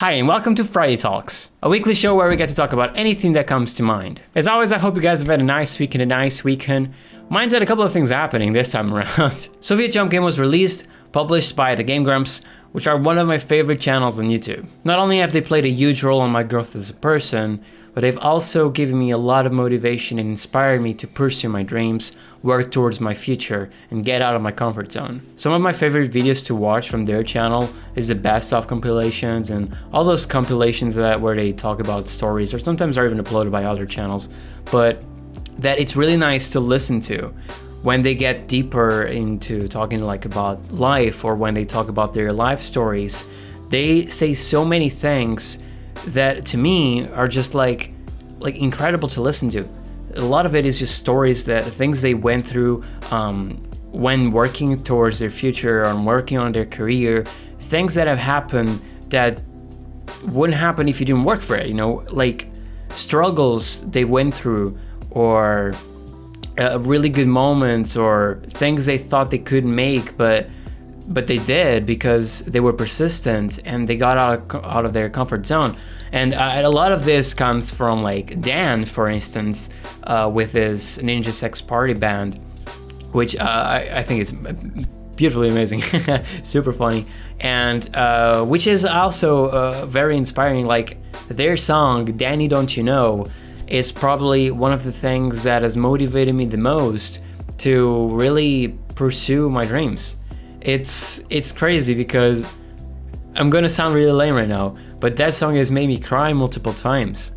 Hi and welcome to Friday Talks, a weekly show where we get to talk about anything that comes to mind. As always, I hope you guys have had a nice week and a nice weekend. Mine's had a couple of things happening this time around. Soviet Jump Game was released, published by the Game Grumps, which are one of my favorite channels on YouTube. Not only have they played a huge role in my growth as a person, but they've also given me a lot of motivation and inspired me to pursue my dreams, work towards my future, and get out of my comfort zone. Some of my favorite videos to watch from their channel is the best of compilations and all those compilations where they talk about stories, or sometimes are even uploaded by other channels, but that it's really nice to listen to when they get deeper into talking about life, or when they talk about their life stories. They say so many things that to me are just like incredible to listen to. A lot of it is just stories, things they went through when working towards their future or working on their career, things that have happened that wouldn't happen if you didn't work for it, like struggles they went through, or really good moments, or things they thought they couldn't make, but they did because they were persistent and they got out of their comfort zone. And a lot of this comes from like Dan, for instance, with his Ninja Sex Party band, which I think is beautifully amazing, super funny, and which is also very inspiring. Like their song, Danny Don't You Know, is probably one of the things that has motivated me the most to really pursue my dreams. It's crazy because I'm gonna sound really lame right now, but that song has made me cry multiple times.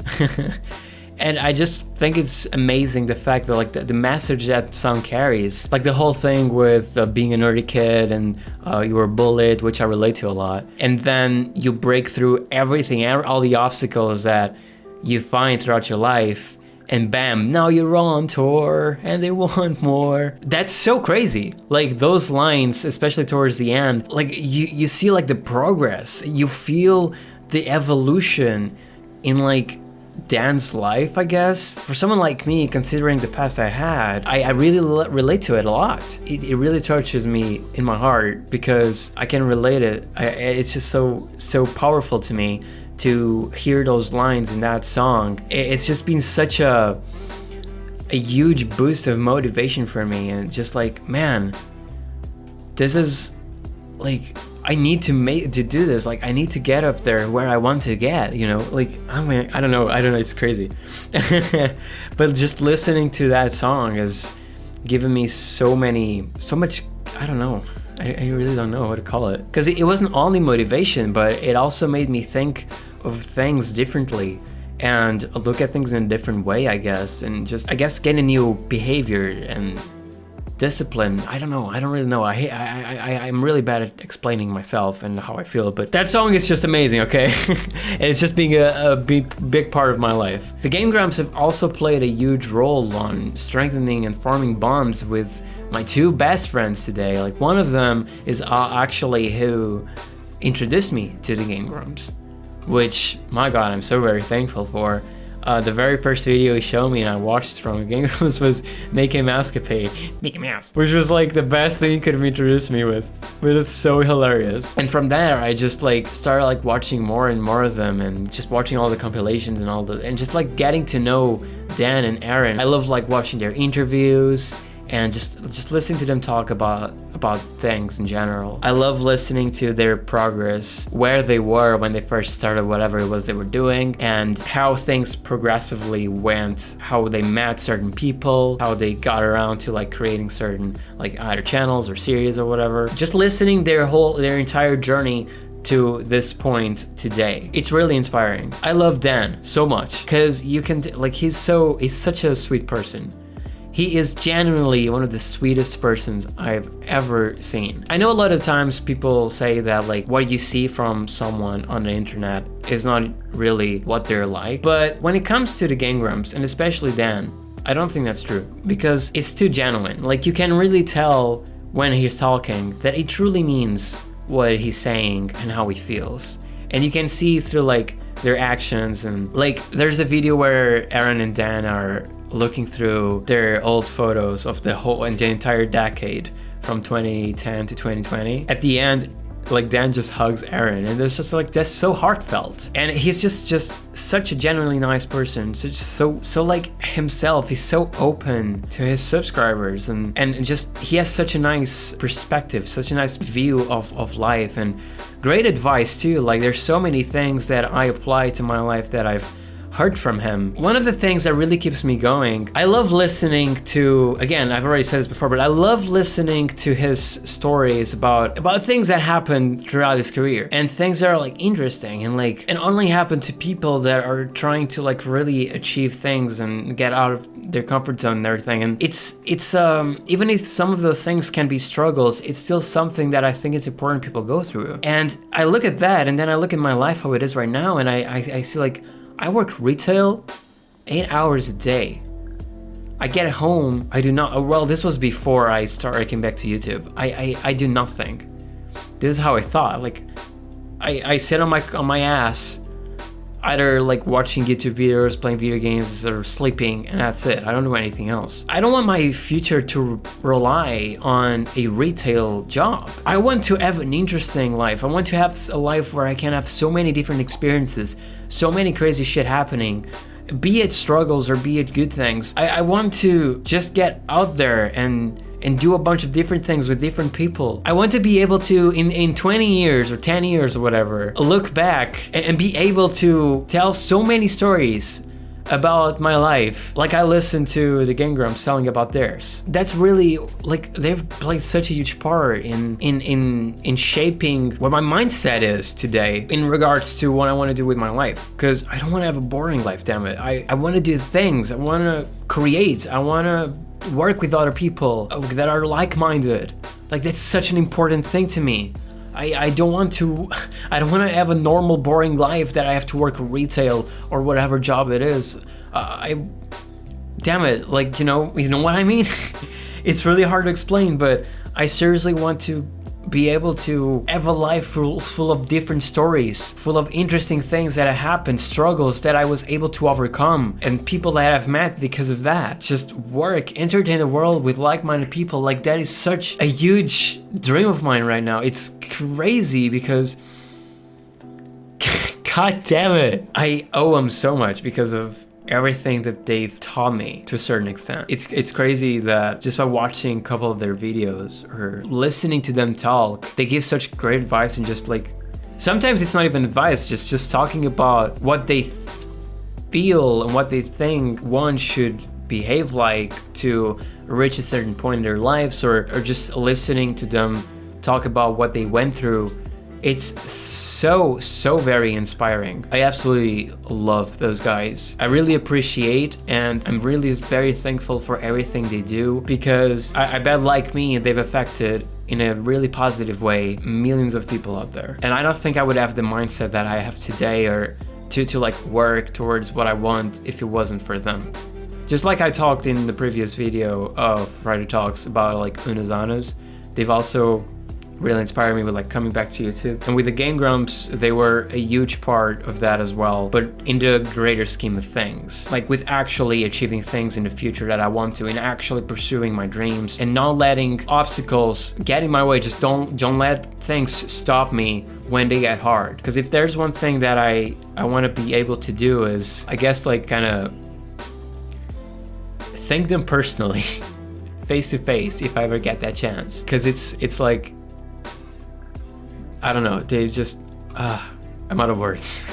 And I just think it's amazing the fact that like the message that song carries, like the whole thing with being a nerdy kid and you were bullied, which I relate to a lot, and then you break through everything, all the obstacles that you find throughout your life, and bam, now you're on tour and they want more. That's so crazy. Like those lines, especially towards the end, like you see like the progress, you feel the evolution in like Dan's life, I guess. For someone like me, considering the past I had, I really relate to it a lot. It really touches me in my heart because I can relate it. It's just so powerful to me to hear those lines in that song. It's just been such a huge boost of motivation for me, and just like, man, this is like, I need to do this. Like I need to get up there where I want to get, like, I don't know, it's crazy. But just listening to that song has given me so much, I don't know. I really don't know what to call it, because it wasn't only motivation, but it also made me think of things differently and look at things in a different way, I guess, and just, I guess, get a new behavior and discipline. I don't know, I don't really know. I'm really bad at explaining myself and how I feel, but that song is just amazing, okay? And it's just being a big part of my life. The Game Grumps have also played a huge role on strengthening and forming bonds with my two best friends today. Like one of them is actually who introduced me to the Game Grumps, which, my God, I'm so very thankful for. The very first video he showed me and I watched from the Game Grumps was Make a Mousecapade, Mickey Mouse, which was like the best thing he could have introduced me with. But it's so hilarious. And from there, I just like started like watching more and more of them, and just watching all the compilations and just like getting to know Dan and Aaron. I love like watching their interviews and just listening to them talk about things in general. I love listening to their progress, where they were when they first started whatever it was they were doing, and how things progressively went, how they met certain people, how they got around to like creating certain like either channels or series or whatever. Just listening their entire journey to this point today. It's really inspiring. I love Dan so much because you can like, he's such a sweet person. He is genuinely one of the sweetest persons I've ever seen. I know a lot of times people say that like what you see from someone on the internet is not really what they're like, but when it comes to the Game Grumps, and especially Dan, I don't think that's true, because it's too genuine. Like you can really tell when he's talking that he truly means what he's saying and how he feels. And you can see through like their actions, and like there's a video where Aaron and Dan are looking through their old photos of the entire decade from 2010 to 2020. At the end, like Dan just hugs Aaron, and it's just like, that's so heartfelt. And he's just such a genuinely nice person, so like himself. He's so open to his subscribers, and just he has such a nice perspective, such a nice view of life, and great advice too. Like there's so many things that I apply to my life that I've heard from him. One of the things that really keeps me going, I love listening to, again, I've already said this before, but I love listening to his stories about things that happened throughout his career, and things that are like interesting and only happen to people that are trying to like really achieve things and get out of their comfort zone and everything. And it's even if some of those things can be struggles, it's still something that I think it's important people go through. And I look at that, and then I look at my life, how it is right now, and I see like, I work retail 8 hours a day. I get home, I do not, well, this was before I came back to YouTube. I do nothing. This is how I thought. Like, I sit on my ass, either like watching YouTube videos, playing video games, or sleeping, and that's it. I don't do anything else. I don't want my future to rely on a retail job. I want to have an interesting life. I want to have a life where I can have so many different experiences, so many crazy shit happening, be it struggles or be it good things. I want to just get out there and do a bunch of different things with different people. I want to be able to, in 20 years or 10 years or whatever, look back and be able to tell so many stories about my life, like I listened to the Game Grumps telling about theirs. That's really, like, they've played such a huge part in shaping what my mindset is today in regards to what I want to do with my life. Because I don't want to have a boring life, damn it. I want to do things. I want to create. I want to work with other people that are like-minded. Like, that's such an important thing to me. I don't want to have a normal boring life that I have to work retail or whatever job it is. Damn it, like, you know what I mean? It's really hard to explain, but I seriously want to be able to have a life full of different stories, full of interesting things that have happened, struggles that I was able to overcome, and people that I've met because of that. Just work, entertain the world with like-minded people. Like, that is such a huge dream of mine right now. It's crazy because god damn it, I owe them so much because of everything that they've taught me to a certain extent. It's crazy that just by watching a couple of their videos or listening to them talk, they give such great advice, and just like, sometimes it's not even advice, just talking about what they feel and what they think one should behave like to reach a certain point in their lives, or just listening to them talk about what they went through. It's so very inspiring. I absolutely love those guys. I really appreciate, and I'm really very thankful for everything they do, because I bet, like me, they've affected in a really positive way millions of people out there. And I don't think I would have the mindset that I have today, or to like work towards what I want, if it wasn't for them. Just like I talked in the previous video of Writer Talks about like Unazanas, they've also really inspired me with like coming back to YouTube. And with the Game Grumps, they were a huge part of that as well, but in the greater scheme of things, like with actually achieving things in the future that I want to, and actually pursuing my dreams, and not letting obstacles get in my way. Just don't let things stop me when they get hard. Because if there's one thing that I want to be able to do is, I guess, like kind of thank them personally face to face if I ever get that chance. Because it's like, I don't know, they just, I'm out of words.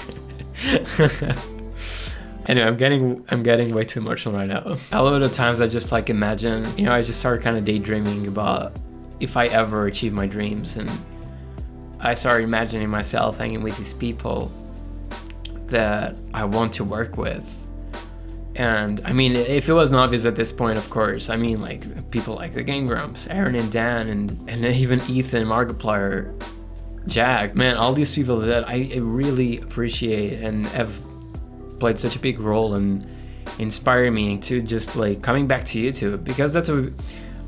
Anyway, I'm getting way too emotional right now. A lot of the times I just like imagine, I just started kind of daydreaming about if I ever achieve my dreams, and I started imagining myself hanging with these people that I want to work with. And I mean, if it wasn't obvious at this point, of course, I mean, like people like the Game Grumps, Aaron and Dan, and even Ethan, Markiplier, Jack, man, all these people that I really appreciate and have played such a big role in inspiring me to just like coming back to YouTube. Because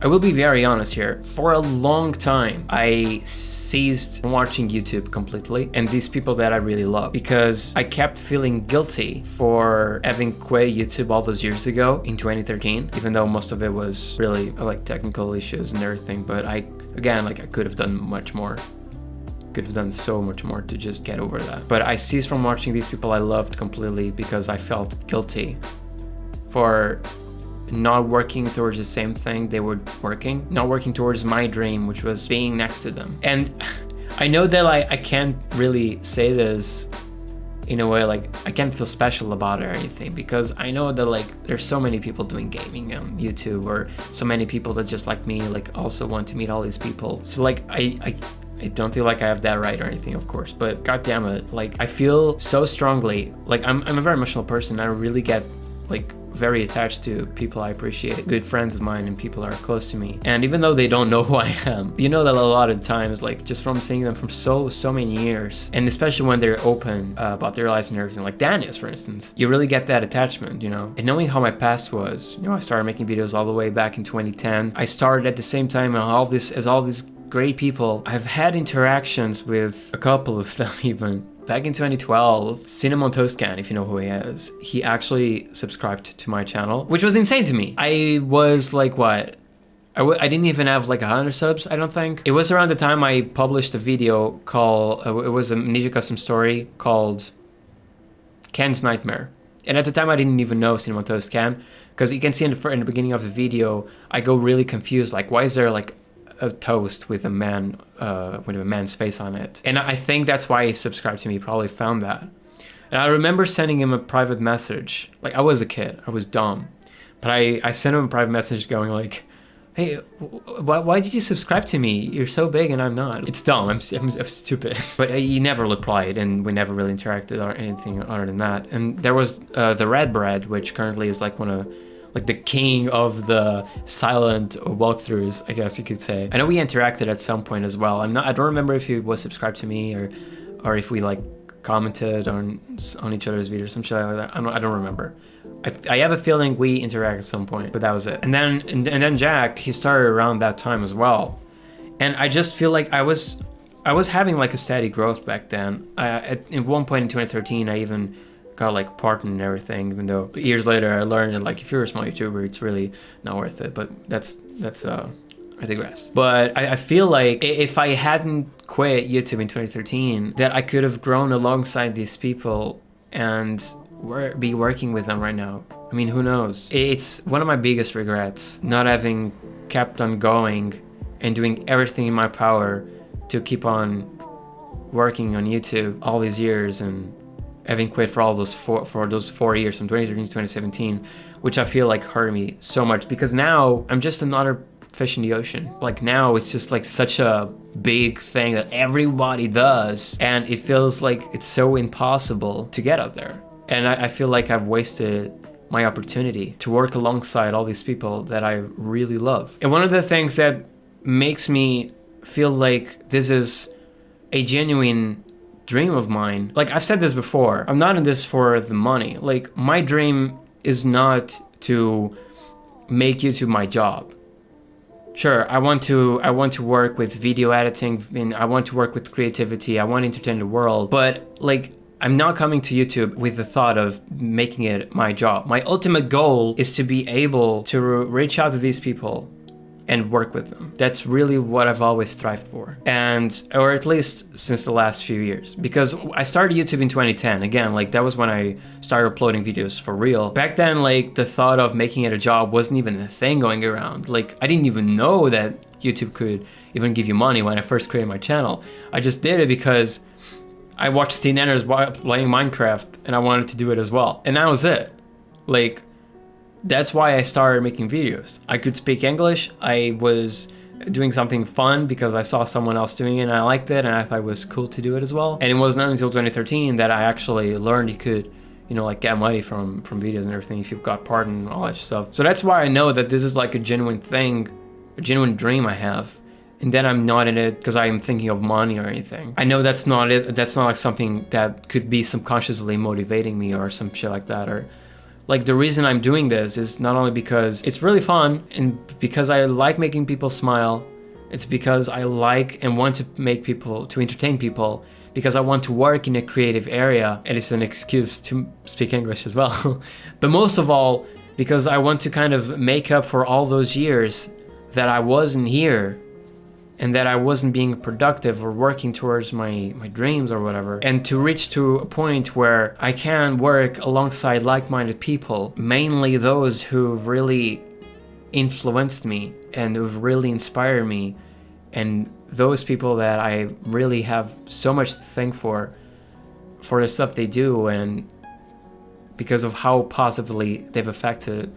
I will be very honest here, for a long time I ceased watching YouTube completely, and these people that I really love, because I kept feeling guilty for having quit YouTube all those years ago in 2013, even though most of it was really like technical issues and everything. But I could have done much more. could have done so much more to just get over that. But I ceased from watching these people I loved completely because I felt guilty for not working towards the same thing they were working, not working towards my dream, which was being next to them. And I know that I can't really say this in a way, like I can't feel special about it or anything, because I know that like there's so many people doing gaming on YouTube, or so many people that just like me like also want to meet all these people. So like I don't feel like I have that right or anything, of course, but god damn it, like I feel so strongly, like I'm a very emotional person. I really get like very attached to people I appreciate, good friends of mine and people that are close to me. And even though they don't know who I am, you know that a lot of times, like just from seeing them from so many years, and especially when they're open about their lives and everything, like Dan is, for instance, you really get that attachment, you know. And knowing how my past was, you know, I started making videos all the way back in 2010. I started at the same time and all these great people. I've had interactions with a couple of them even. Back in 2012, Cinnamon Toast Can, if you know who he is, he actually subscribed to my channel, which was insane to me. I was like, what? I didn't even have like 100 subs, I don't think. It was around the time I published a video called, it was a Ninja Custom story called Ken's Nightmare. And at the time I didn't even know Cinnamon Toast Can, because you can see in the beginning of the video, I go really confused, like why is there like a toast with a man's face on it? And I think that's why he subscribed to me, probably found that. And I remember sending him a private message. Like I was a kid, I was dumb, but I sent him a private message going like, hey, why did you subscribe to me? You're so big and I'm not. It's dumb, I'm stupid. But he never replied, and we never really interacted or anything other than that. And there was the Red Bread, which currently is like one of like the king of the silent walkthroughs, I guess you could say. I know we interacted at some point as well. I don't remember if he was subscribed to me or if we like commented on each other's videos or some shit like that. I don't remember. I have a feeling we interacted at some point, but that was it. And then Jack, he started around that time as well. And I just feel like I was having like a steady growth back then. At one point in 2013, I even got like partner and everything, even though years later I learned that like if you're a small YouTuber, it's really not worth it. But that's I digress. But I feel like if I hadn't quit YouTube in 2013, that I could have grown alongside these people and be working with them right now. I mean, who knows? It's one of my biggest regrets, not having kept on going and doing everything in my power to keep on working on YouTube all these years, and having quit for all those those 4 years from 2013 to 2017, which I feel like hurt me so much, because now I'm just another fish in the ocean. Like now it's just like such a big thing that everybody does, and it feels like it's so impossible to get out there. And I feel like I've wasted my opportunity to work alongside all these people that I really love. And one of the things that makes me feel like this is a genuine dream of mine, like I've said this before, I'm not in this for the money. Like my dream is not to make YouTube my job. Sure, I want to work with video editing, and I want to work with creativity, I want to entertain the world, but like I'm not coming to YouTube with the thought of making it my job. My ultimate goal is to be able to reach out to these people and work with them. That's really what I've always strived for. Or at least since the last few years. Because I started YouTube in 2010. Again, like that was when I started uploading videos for real. Back then, like the thought of making it a job wasn't even a thing going around. Like I didn't even know that YouTube could even give you money when I first created my channel. I just did it because I watched Steve Nanners playing Minecraft and I wanted to do it as well. And that was it. Like, that's why I started making videos. I could speak English. I was doing something fun because I saw someone else doing it and I liked it and I thought it was cool to do it as well. And it was not until 2013 that I actually learned you could, you know, like get money from videos and everything if you've got partner and all that stuff. So that's why I know that this is like a genuine thing, a genuine dream I have. And then I'm not in it because I'm thinking of money or anything. I know that's not it. That's not like something that could be subconsciously motivating me or some shit like that. Or like the reason I'm doing this is not only because it's really fun and because I like making people smile. It's because I like and want to make people, to entertain people, because I want to work in a creative area. And it's an excuse to speak English as well. But most of all, because I want to kind of make up for all those years that I wasn't here and that I wasn't being productive or working towards my dreams or whatever. And to reach to a point where I can work alongside like-minded people, mainly those who've really influenced me and who've really inspired me, and those people that I really have so much to thank for the stuff they do, and because of how positively they've affected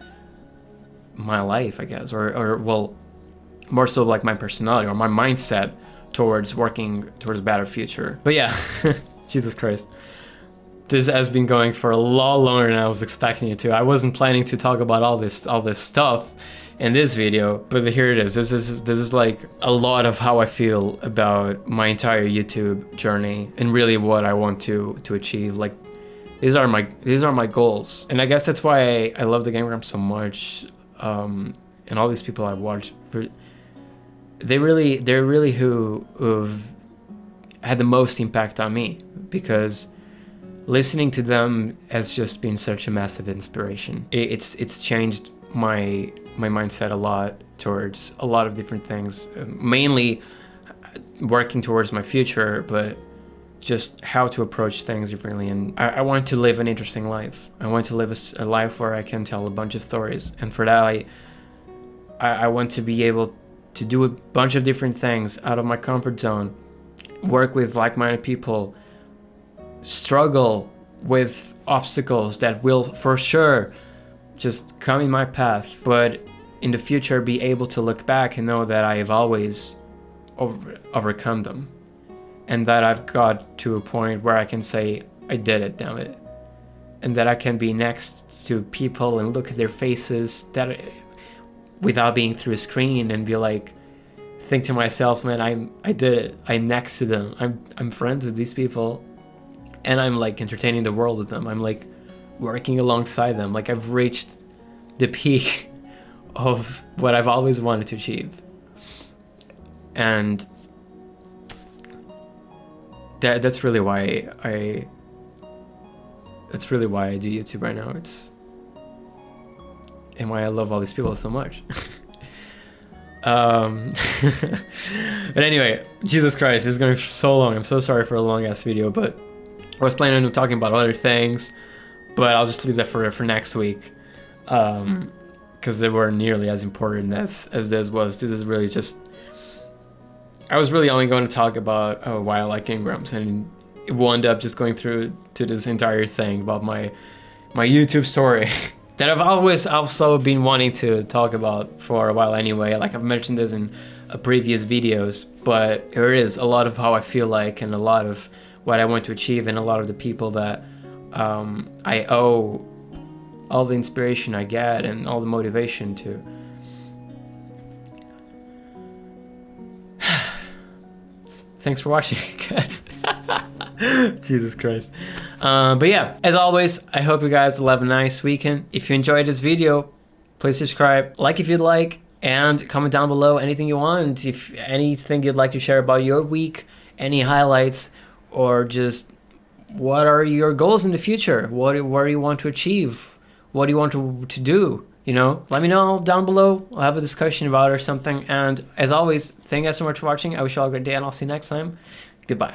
my life, I guess, or well, more so like my personality or my mindset towards working towards a better future. But yeah, Jesus Christ. This has been going for a lot longer than I was expecting it to. I wasn't planning to talk about all this stuff in this video, but here it is. This is like a lot of how I feel about my entire YouTube journey and really what I want to achieve. Like these are my goals, and I guess that's why I love the Game Grumps so much. And all these people I watch, they're really who've had the most impact on me, because listening to them has just been such a massive inspiration. It's changed my mindset a lot towards a lot of different things, mainly working towards my future, but just how to approach things differently. And I want to live an interesting life. I want to live a life where I can tell a bunch of stories, and for that I want to be able to do a bunch of different things out of my comfort zone, work with like-minded people, struggle with obstacles that will for sure just come in my path, but in the future be able to look back and know that I have always overcome them, and that I've got to a point where I can say, I did it, damn it. And that I can be next to people and look at their faces that without being through a screen and be like, think to myself, man, I did it. I'm next to them. I'm friends with these people, and I'm like entertaining the world with them. I'm like working alongside them. Like I've reached the peak of what I've always wanted to achieve. And that's really why I do YouTube right now. And why I love all these people so much. But anyway, Jesus Christ, this is going for so long. I'm so sorry for a long ass video, but I was planning on talking about other things, but I'll just leave that for next week, because they weren't nearly as important as this was. This is really just, I was really only going to talk about why I like Game Grumps, and it wound up just going through to this entire thing about my YouTube story that I've always also been wanting to talk about for a while anyway. Like I've mentioned this in previous videos, but here it is, a lot of how I feel like, and a lot of what I want to achieve, and a lot of the people that I owe all the inspiration I get and all the motivation to. Thanks for watching, guys. Jesus Christ. But yeah, as always, I hope you guys will have a nice weekend. If you enjoyed this video, please subscribe, like if you'd like, and comment down below anything you want. If anything you'd like to share about your week, any highlights, or just what are your goals in the future? What do you want to achieve? What do you want to do? You know, let me know down below. I'll have a discussion about it or something. And as always, thank you guys so much for watching. I wish you all a great day, and I'll see you next time. Goodbye.